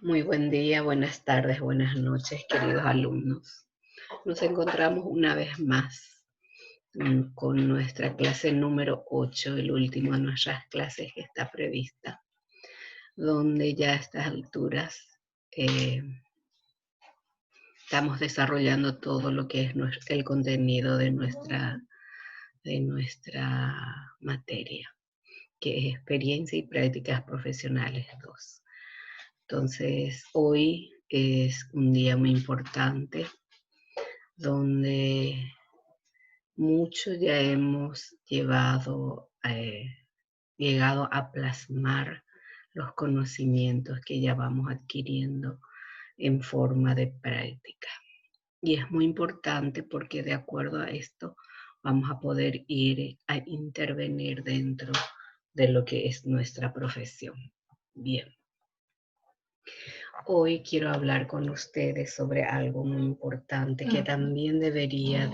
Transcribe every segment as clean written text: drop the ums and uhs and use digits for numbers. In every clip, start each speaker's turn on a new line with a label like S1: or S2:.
S1: Muy buen día, buenas tardes, buenas noches, queridos alumnos. Nos encontramos una vez más con nuestra clase número 8, el último de nuestras clases que está prevista, donde ya a estas alturas eh, estamos desarrollando todo lo que es el contenido de nuestra materia, que es experiencia y prácticas profesionales 2. Entonces, hoy es un día muy importante donde muchos ya hemos llegado a plasmar los conocimientos que ya vamos adquiriendo en forma de práctica. Y es muy importante porque de acuerdo a esto vamos a poder ir a intervenir dentro de lo que es nuestra profesión. Bien. Hoy quiero hablar con ustedes sobre algo muy importante que también debería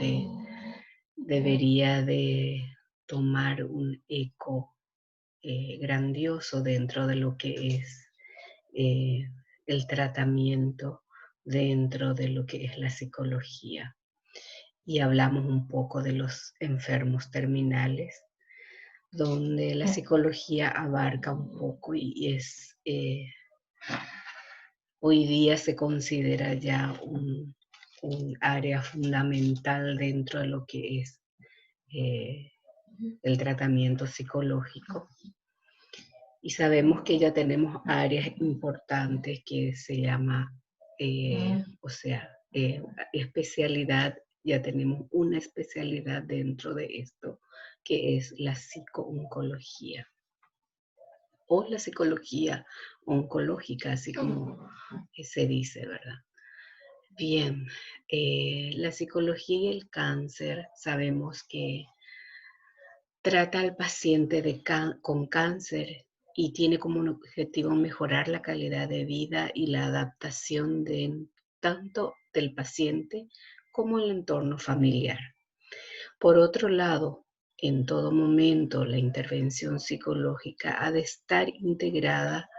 S1: de tomar un eco grandioso dentro de lo que es eh, el tratamiento dentro de lo que es la psicología. Y hablamos un poco de los enfermos terminales, donde la psicología abarca un poco y hoy día se considera ya un área fundamental dentro de lo que es eh, el tratamiento psicológico. Y sabemos que ya tenemos áreas importantes que se llama, especialidad, ya tenemos una especialidad dentro de esto, que es la psicooncología o la psicología oncológica, así como se dice, ¿verdad? Bien, la psicología y el cáncer sabemos que trata al paciente con cáncer y tiene como un objetivo mejorar la calidad de vida y la adaptación tanto del paciente como el entorno familiar. Por otro lado, en todo momento la intervención psicológica ha de estar integrada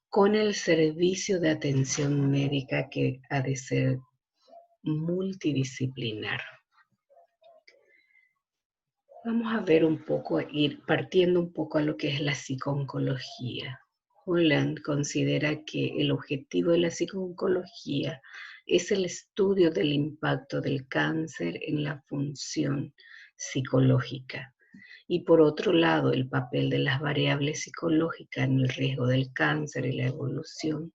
S1: con el servicio de atención médica que ha de ser multidisciplinar. Vamos a ver un poco, ir partiendo un poco a lo que es la psicooncología. Holland considera que el objetivo de la psicooncología es el estudio del impacto del cáncer en la función psicológica. Y por otro lado, el papel de las variables psicológicas en el riesgo del cáncer y la evolución.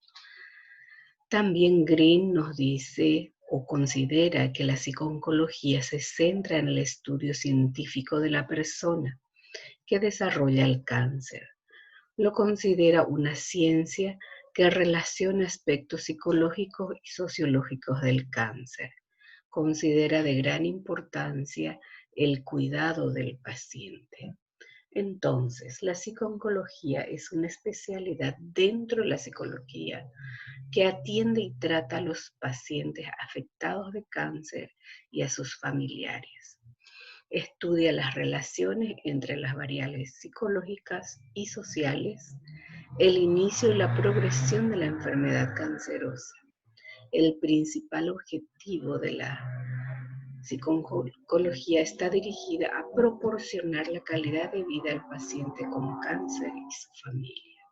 S1: También Green nos dice o considera que la psicooncología se centra en el estudio científico de la persona que desarrolla el cáncer. Lo considera una ciencia que relaciona aspectos psicológicos y sociológicos del cáncer. Considera de gran importancia el cuidado del paciente. Entonces, la psicooncología es una especialidad dentro de la psicología que atiende y trata a los pacientes afectados de cáncer y a sus familiares. Estudia las relaciones entre las variables psicológicas y sociales, el inicio y la progresión de la enfermedad cancerosa. El principal objetivo de la psicooncología está dirigida a proporcionar la calidad de vida al paciente con cáncer y su familia.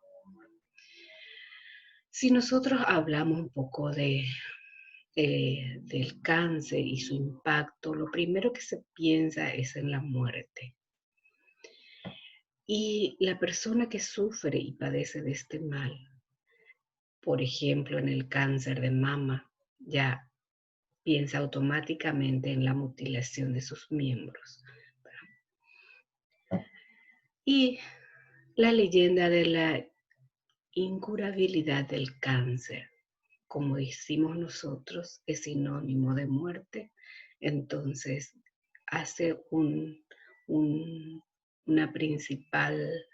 S1: Si nosotros hablamos un poco del cáncer y su impacto, lo primero que se piensa es en la muerte. Y la persona que sufre y padece de este mal, por ejemplo, en el cáncer de mama, ya piensa automáticamente en la mutilación de sus miembros. Y la leyenda de la incurabilidad del cáncer, como decimos nosotros, es sinónimo de muerte. Entonces, hace una principal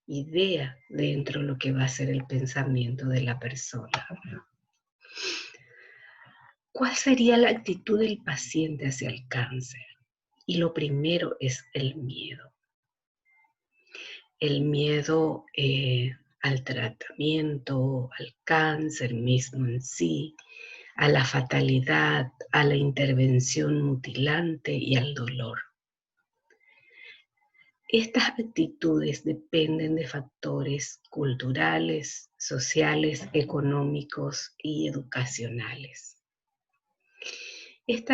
S1: idea dentro de lo que va a ser el pensamiento de la persona. ¿Cuál sería la actitud del paciente hacia el cáncer? Y lo primero es el miedo. El miedo al tratamiento, al cáncer mismo en sí, a la fatalidad, a la intervención mutilante y al dolor. Estas actitudes dependen de factores culturales, sociales, económicos y educacionales. Es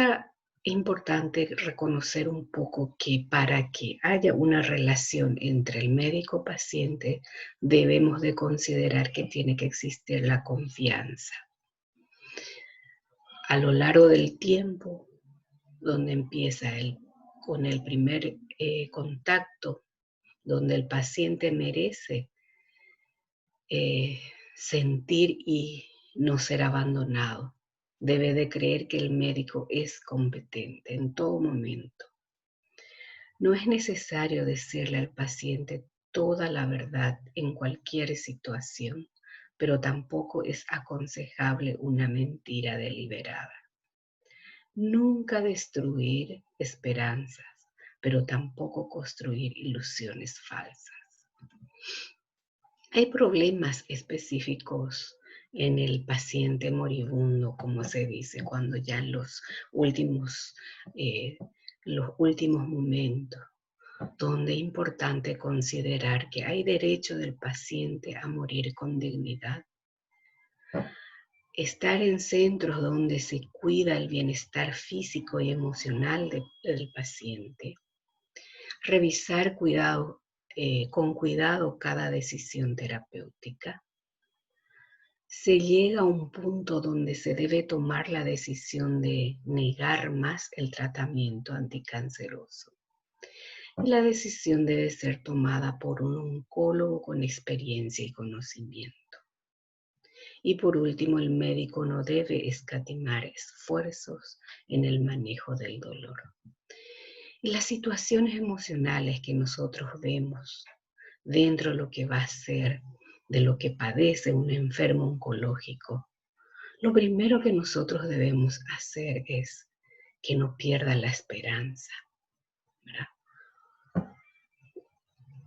S1: importante reconocer un poco que para que haya una relación entre el médico-paciente, debemos de considerar que tiene que existir la confianza. A lo largo del tiempo, donde empieza con el primer contacto, donde el paciente merece sentir y no ser abandonado. Debe de creer que el médico es competente en todo momento. No es necesario decirle al paciente toda la verdad en cualquier situación, pero tampoco es aconsejable una mentira deliberada. Nunca destruir esperanzas, pero tampoco construir ilusiones falsas. Hay problemas específicos en el paciente moribundo, como se dice, cuando ya en los últimos momentos, donde es importante considerar que hay derecho del paciente a morir con dignidad. Estar en centros donde se cuida el bienestar físico y emocional del paciente. Revisar con cuidado cada decisión terapéutica. Se llega a un punto donde se debe tomar la decisión de negar más el tratamiento anticanceroso. Y la decisión debe ser tomada por un oncólogo con experiencia y conocimiento. Y por último, el médico no debe escatimar esfuerzos en el manejo del dolor. Y las situaciones emocionales que nosotros vemos dentro de lo que va a ser, de lo que padece un enfermo oncológico, lo primero que nosotros debemos hacer es que no pierda la esperanza, ¿verdad?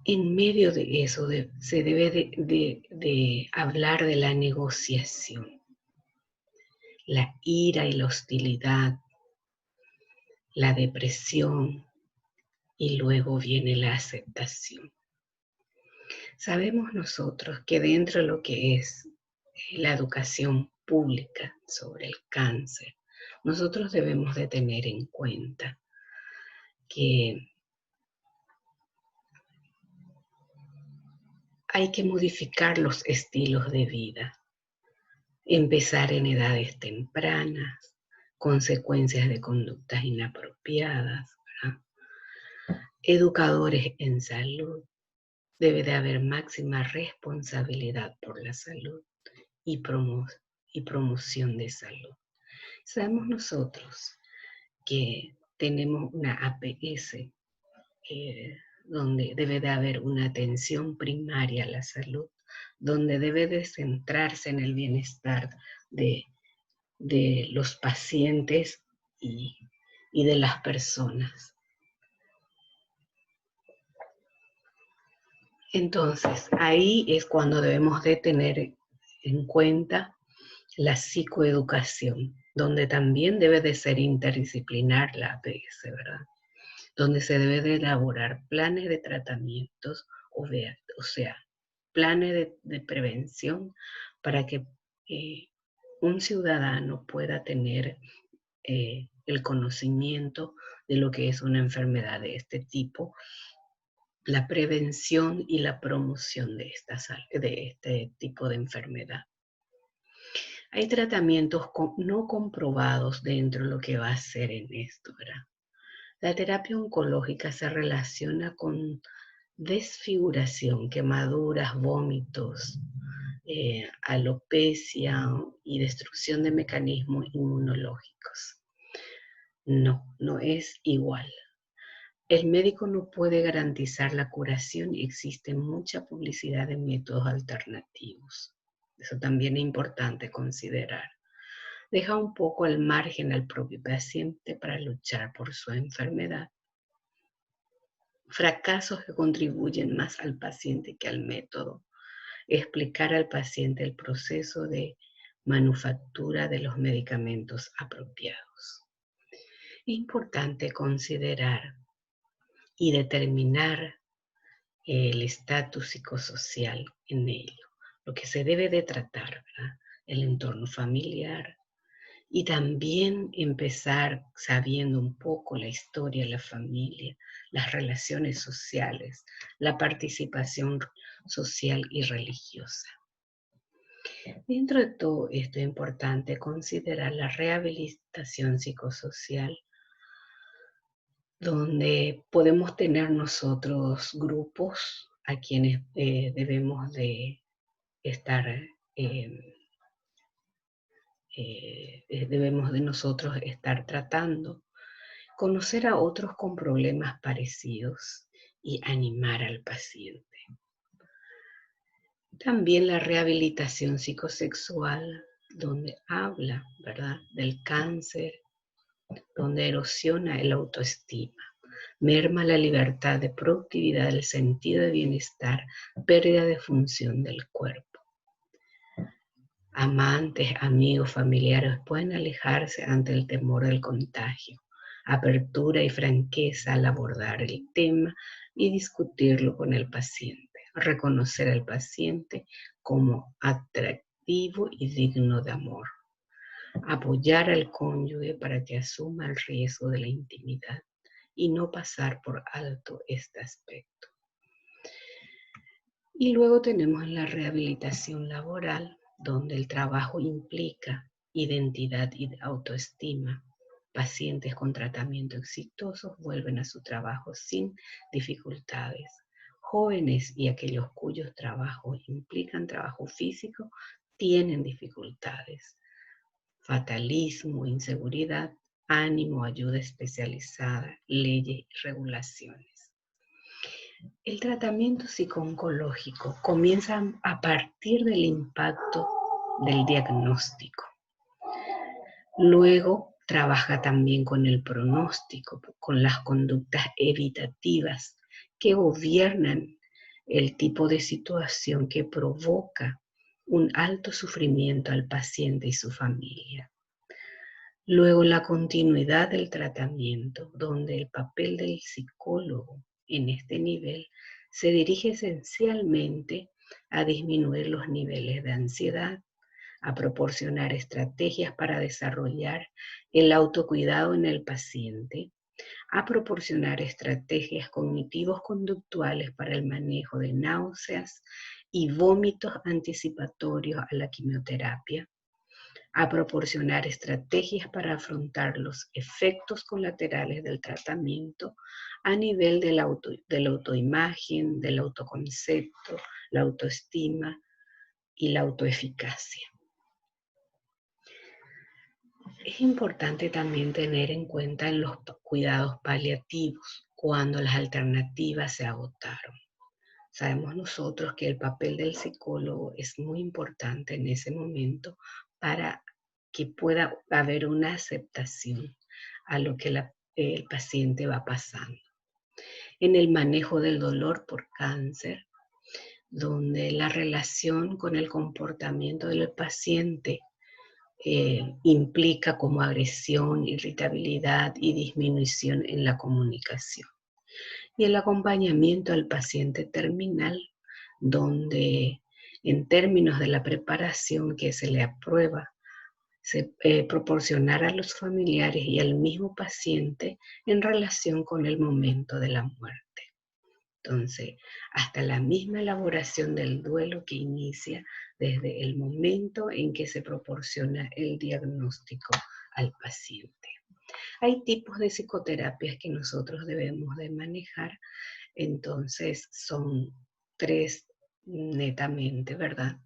S1: En medio de eso se debe de hablar de la negociación, la ira y la hostilidad, la depresión y luego viene la aceptación. Sabemos nosotros que dentro de lo que es la educación pública sobre el cáncer, nosotros debemos de tener en cuenta que hay que modificar los estilos de vida, empezar en edades tempranas, consecuencias de conductas inapropiadas, ¿verdad? Educadores en salud, debe de haber máxima responsabilidad por la salud y promoción de salud. Sabemos nosotros que tenemos una APS, donde debe de haber una atención primaria a la salud, donde debe de centrarse en el bienestar de los pacientes y de las personas. Entonces, ahí es cuando debemos de tener en cuenta la psicoeducación, donde también debe de ser interdisciplinar la APS, ¿verdad? Donde se debe de elaborar planes de tratamientos, o sea, planes de prevención para que un ciudadano pueda tener el conocimiento de lo que es una enfermedad de este tipo, la prevención y la promoción de este tipo de enfermedad. Hay tratamientos no comprobados dentro de lo que va a ser en esto, ¿verdad? La terapia oncológica se relaciona con desfiguración, quemaduras, vómitos, alopecia y destrucción de mecanismos inmunológicos. No es igual. El médico no puede garantizar la curación y existe mucha publicidad de métodos alternativos. Eso también es importante considerar. Deja un poco al margen al propio paciente para luchar por su enfermedad. Fracasos que contribuyen más al paciente que al método. explicar al paciente el proceso de manufactura de los medicamentos apropiados. Es importante considerar y determinar el estatus psicosocial en ello, lo que se debe de tratar, ¿verdad? El entorno familiar, y también empezar sabiendo un poco la historia de la familia, las relaciones sociales, la participación social y religiosa. Dentro de todo esto es importante considerar la rehabilitación psicosocial, donde podemos tener nosotros grupos a quienes debemos de estar, debemos de nosotros estar tratando, conocer a otros con problemas parecidos y animar al paciente. También la rehabilitación psicosexual, donde habla, ¿verdad?, del cáncer, donde erosiona el autoestima, merma la libertad de productividad, el sentido de bienestar, pérdida de función del cuerpo. Amantes, amigos, familiares pueden alejarse ante el temor del contagio. Apertura y franqueza al abordar el tema y discutirlo con el paciente. Reconocer al paciente como atractivo y digno de amor. Apoyar al cónyuge para que asuma el riesgo de la intimidad y no pasar por alto este aspecto. Y luego tenemos la rehabilitación laboral, donde el trabajo implica identidad y autoestima. Pacientes con tratamiento exitosos vuelven a su trabajo sin dificultades. Jóvenes y aquellos cuyos trabajos implican trabajo físico tienen dificultades. Fatalismo, inseguridad, ánimo, ayuda especializada, leyes y regulaciones. El tratamiento psico-oncológico comienza a partir del impacto del diagnóstico. Luego trabaja también con el pronóstico, con las conductas evitativas que gobiernan el tipo de situación que provoca un alto sufrimiento al paciente y su familia. Luego la continuidad del tratamiento, donde el papel del psicólogo en este nivel se dirige esencialmente a disminuir los niveles de ansiedad, a proporcionar estrategias para desarrollar el autocuidado en el paciente, a proporcionar estrategias cognitivos conductuales para el manejo de náuseas y vómitos anticipatorios a la quimioterapia, a proporcionar estrategias para afrontar los efectos colaterales del tratamiento a nivel de la autoimagen, del autoconcepto, la autoestima y la autoeficacia. Es importante también tener en cuenta en los cuidados paliativos cuando las alternativas se agotaron. Sabemos nosotros que el papel del psicólogo es muy importante en ese momento para que pueda haber una aceptación a lo que el paciente va pasando. En el manejo del dolor por cáncer, donde la relación con el comportamiento del paciente implica como agresión, irritabilidad y disminución en la comunicación. Y el acompañamiento al paciente terminal, donde en términos de la preparación que se le aprueba, se proporcionará a los familiares y al mismo paciente en relación con el momento de la muerte. Entonces, hasta la misma elaboración del duelo que inicia desde el momento en que se proporciona el diagnóstico al paciente. Hay tipos de psicoterapias que nosotros debemos de manejar, entonces son 3 netamente, ¿verdad?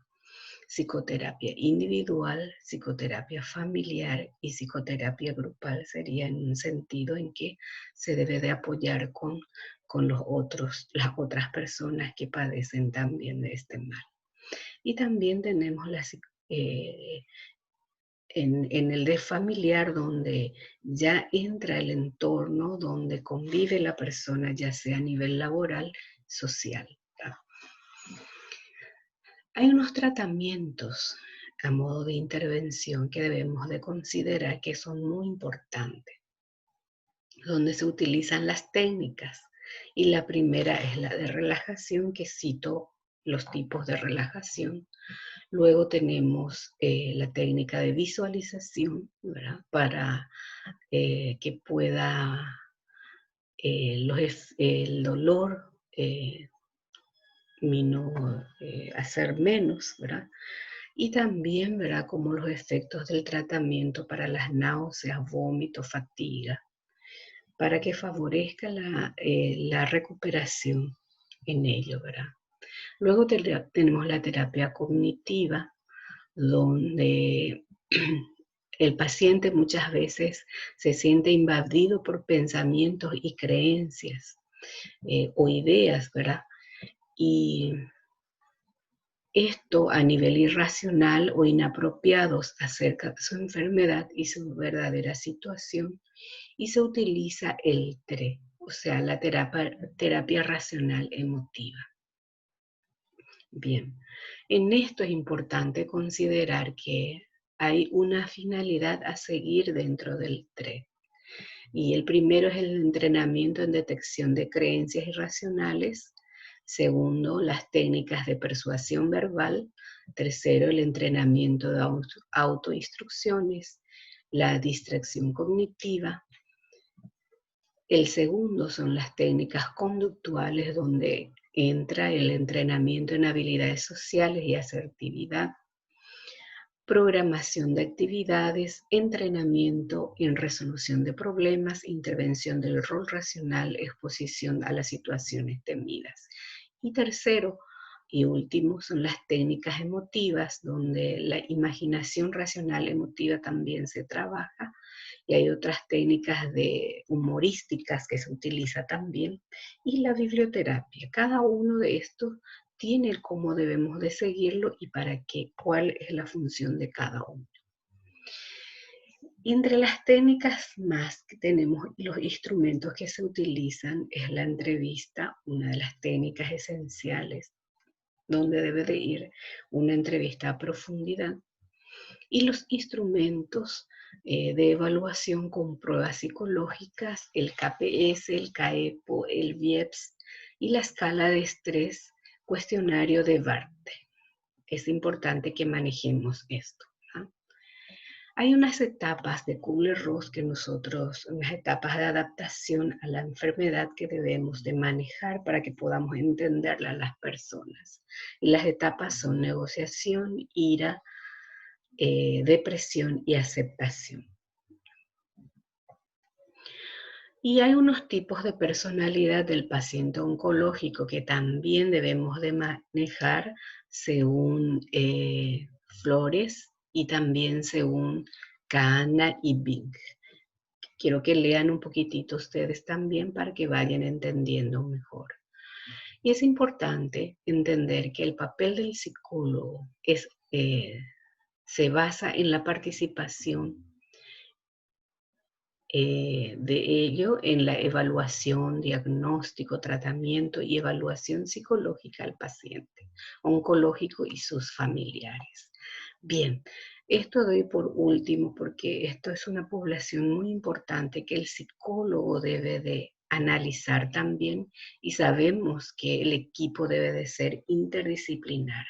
S1: Psicoterapia individual, psicoterapia familiar y psicoterapia grupal sería en un sentido en que se debe de apoyar con las otras personas que padecen también de este mal. Y también tenemos en el de familiar, donde ya entra el entorno donde convive la persona, ya sea a nivel laboral, social. Hay unos tratamientos a modo de intervención que debemos de considerar que son muy importantes, donde se utilizan las técnicas. Y la primera es la de relajación, que cito los tipos de relajación. Luego tenemos la técnica de visualización, ¿verdad? Para que pueda el dolor hacer menos, ¿verdad? Y también, ¿verdad? Como los efectos del tratamiento para las náuseas, vómito, fatiga, para que favorezca la recuperación en ello, ¿verdad? Luego tenemos la terapia cognitiva, donde el paciente muchas veces se siente invadido por pensamientos y creencias o ideas, ¿verdad? Y esto a nivel irracional o inapropiados acerca de su enfermedad y su verdadera situación, y se utiliza el TRE, o sea, la terapia racional emotiva. Bien, en esto es importante considerar que hay una finalidad a seguir dentro del TRE. Y el primero es el entrenamiento en detección de creencias irracionales. Segundo, las técnicas de persuasión verbal. Tercero, el entrenamiento de autoinstrucciones, la distracción cognitiva. El segundo son las técnicas conductuales, donde entra el entrenamiento en habilidades sociales y asertividad. Programación de actividades, entrenamiento en resolución de problemas, intervención del rol racional, exposición a las situaciones temidas. Y tercero y último son las técnicas emotivas, donde la imaginación racional emotiva también se trabaja, y hay otras técnicas humorísticas que se utiliza también, y la biblioterapia. Cada uno de estos tiene cómo debemos de seguirlo y para qué, cuál es la función de cada uno. Y entre las técnicas más que tenemos, los instrumentos que se utilizan, es la entrevista, una de las técnicas esenciales, donde debe de ir una entrevista a profundidad, y los instrumentos de evaluación con pruebas psicológicas, el KPS, el CAEPO, el VIEPS y la escala de estrés, cuestionario de Barthe. Es importante que manejemos esto. Hay unas etapas de Kubler-Ross unas etapas de adaptación a la enfermedad que debemos de manejar para que podamos entenderla a las personas. Y las etapas son negociación, ira, depresión y aceptación. Y hay unos tipos de personalidad del paciente oncológico que también debemos de manejar según Flores y también según Kahana y Bing. Quiero que lean un poquitito ustedes también para que vayan entendiendo mejor. Y es importante entender que el papel del psicólogo se basa en la participación de ello en la evaluación, diagnóstico, tratamiento y evaluación psicológica al paciente oncológico y sus familiares. Bien, esto doy por último porque esto es una población muy importante que el psicólogo debe de analizar también, y sabemos que el equipo debe de ser interdisciplinar.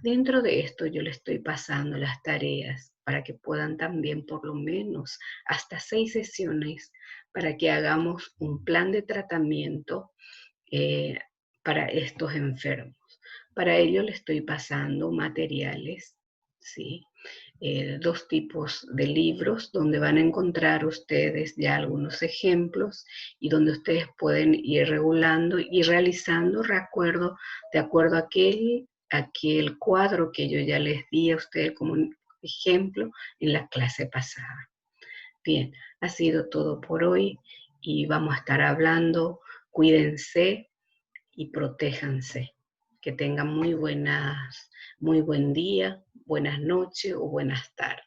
S1: Dentro de esto yo le estoy pasando las tareas para que puedan también por lo menos hasta 6 sesiones para que hagamos un plan de tratamiento para estos enfermos. Para ello le estoy pasando materiales, ¿sí? 2 tipos de libros donde van a encontrar ustedes ya algunos ejemplos y donde ustedes pueden ir regulando y realizando de acuerdo a aquel cuadro que yo ya les di a ustedes como un ejemplo en la clase pasada. Bien, ha sido todo por hoy y vamos a estar hablando. Cuídense y protéjanse. Que tengan muy buen día, buenas noches o buenas tardes.